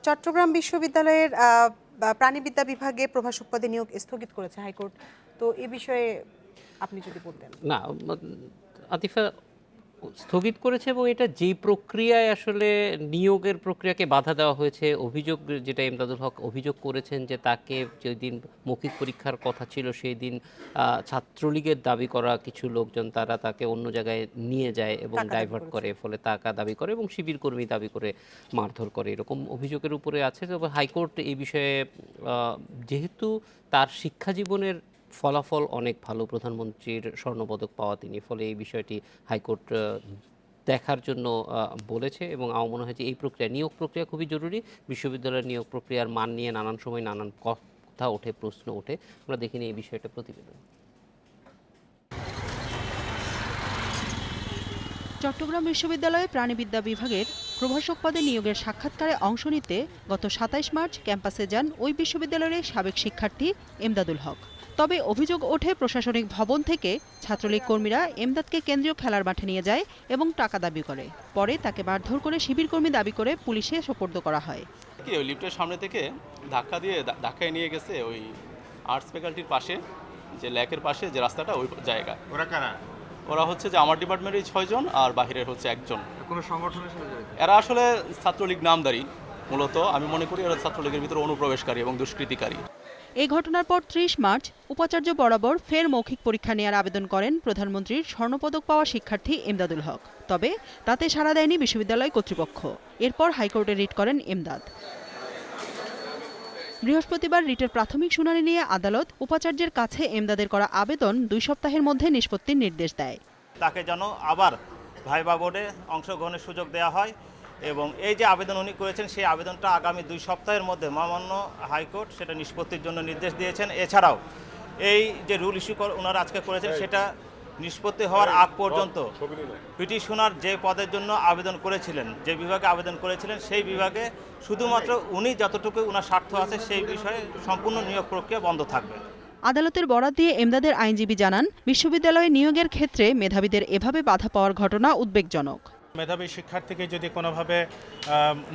চট্টগ্রাম বিশ্ববিদ্যালয়ের প্রাণিবিদ্যা বিভাগে প্রভাষক পদে নিয়োগ স্থগিত করেছে হাইকোর্ট, তো এ বিষয়ে আপনি যদি বলতেন। না, আতিফা স্থগিত করেছে এবং এটা যেই প্রক্রিয়ায় আসলে নিয়োগের প্রক্রিয়াকে বাধা দেওয়া হয়েছে, অভিযোগ যেটা এমদাদুল হক অভিযোগ করেছেন যে তাকে যেদিন মৌখিক পরীক্ষার কথা ছিল সেই দিন ছাত্রলীগের দাবি করা কিছু লোকজন তারা তাকে অন্য জায়গায় নিয়ে যায় এবং ডাইভার্ট করে, ফলে টাকা দাবি করে এবং শিবির কর্মী দাবি করে মারধর করে, এরকম অভিযোগের উপরে আছে। তবে হাইকোর্ট এই বিষয়ে যেহেতু তার শিক্ষা জীবনের ফলাফল অনেক ভালো, প্রধানমন্ত্রীর স্বর্ণপদক পাওয়া তিনি, ফলে এই বিষয়টি হাইকোর্ট দেখার জন্য বলেছে। এবং আমার মনে হয় যে এই প্রক্রিয়া, নিয়োগ প্রক্রিয়া খুবই জরুরি। বিশ্ববিদ্যালয়ের নিয়োগ প্রক্রিয়ার মান নিয়ে নানান সময় নানান কথা ওঠে, প্রশ্ন ওঠে। আমরা দেখিনি এই বিষয়টা প্রতিবেদন। চট্টগ্রাম বিশ্ববিদ্যালয়ে প্রাণিবিদ্যা বিভাগের প্রভাষক পদে নিয়োগের সাক্ষাৎকারে অংশ নিতে গত ২৭ মার্চ ক্যাম্পাসে যান ওই বিশ্ববিদ্যালয়ের সাবেক শিক্ষার্থী এমদাদুল হক। তবে অভিযোগ ওঠে প্রশাসনিক ভবন থেকে ছাত্রলীগ কর্মীরা এমদাদকে কেন্দ্রীয় খেলার মাঠে নিয়ে যায় এবং টাকা দাবি করে। পরে তাকে মারধর করে শিবির কর্মী দাবি করে পুলিশে সোপর্দ করা হয়। ওই লিফটের সামনে থেকে ধাক্কায় নিয়ে গেছে ওই আর্টস ফ্যাকাল্টির পাশে, যে ল্যাকের পাশে যে রাস্তাটা, ওই জায়গা। ওরা কারা? ওরা হচ্ছে যে আমার ডিপার্টমেন্টের 6 জন আর বাহিরের হচ্ছে 1 জন। কোনো সংগঠনের সাথে জড়িত? এরা আসলে ছাত্রলীগ নামধারী। মূলত আমি মনে করি এরা ছাত্রলীগের ভিতরে অনুপ্রবেশকারী এবং দুষ্কৃতিকারী। এই ঘটনার পর ৩০ মার্চ উপাচার্য বরাবর ফের মৌখিক পরীক্ষা নেওয়ার আবেদন করেন প্রধানমন্ত্রীর স্বর্ণপদক পাওয়া শিক্ষার্থী এমদাদুল হক। তবে তাতে সাড়া দেয়নি বিশ্ববিদ্যালয় কর্তৃপক্ষ। এরপর হাইকোর্টে রিট করেন এমদাদ। বৃহস্পতিবার রিটের প্রাথমিক শুনানি নিয়ে আদালত উপাচার্যের কাছে এমদাদের করা আবেদন 2 সপ্তাহের মধ্যে নিষ্পত্তির নির্দেশ দেয়। তাকে যেন আবার ভাইবা বোর্ডে অংশগ্রহণের সুযোগ দেওয়া হয় এবং এই যে আবেদন উনি করেছেন সেই আবেদনটা আগামী 2 সপ্তাহের মধ্যে মহামান্য হাইকোর্ট সেটা নিষ্পত্তির জন্য নির্দেশ দিয়েছেন। এছাড়াও এই যে রুল ইস্যু ওনারা আজকে করেছেন সেটা নিষ্পত্তি হওয়ার আগ পর্যন্ত পিটিশনার যে পদের জন্য আবেদন করেছিলেন, যে বিভাগে আবেদন করেছিলেন, সেই বিভাগে শুধুমাত্র উনি যতটুকু ওনার স্বার্থ আছে সেই বিষয়ে সম্পূর্ণ নিয়োগ প্রক্রিয়া বন্ধ থাকবে। আদালতের বরাত দিয়ে এমদাদের আইনজীবী জানান, বিশ্ববিদ্যালয়ে নিয়োগের ক্ষেত্রে মেধাবীদের এভাবে বাধা পাওয়ার ঘটনা উদ্বেগজনক। মেধাবী শিক্ষার্থীকে যদি কোনোভাবে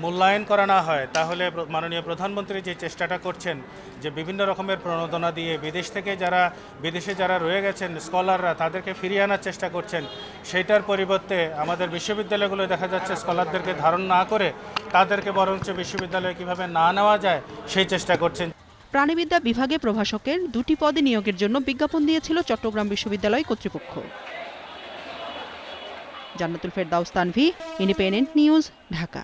মূল্যায়ন করা না হয়, তাহলে মাননীয় প্রধানমন্ত্রী যে চেষ্টাটা করছেন যে বিভিন্ন রকমের প্রণোদনা দিয়ে বিদেশে যারা রয়ে গেছেন স্কলাররা, তাদেরকে ফিরিয়ে আনার চেষ্টা করছেন, সেইটার পরিবর্তে আমাদের বিশ্ববিদ্যালয়গুলো দেখা যাচ্ছে স্কলারদেরকে ধারণ না করে তাদেরকে বরঞ্চ বিশ্ববিদ্যালয়ে কীভাবে না নেওয়া যায় সেই চেষ্টা করছেন। প্রাণিবিদ্যা বিভাগে প্রভাষকের 2টি পদে নিয়োগের জন্য বিজ্ঞাপন দিয়েছিল চট্টগ্রাম বিশ্ববিদ্যালয় কর্তৃপক্ষ। জান্নাতুল ফেরদাউস তানভি, ইন্ডিপেন্ডেন্ট নিউজ, ঢাকা।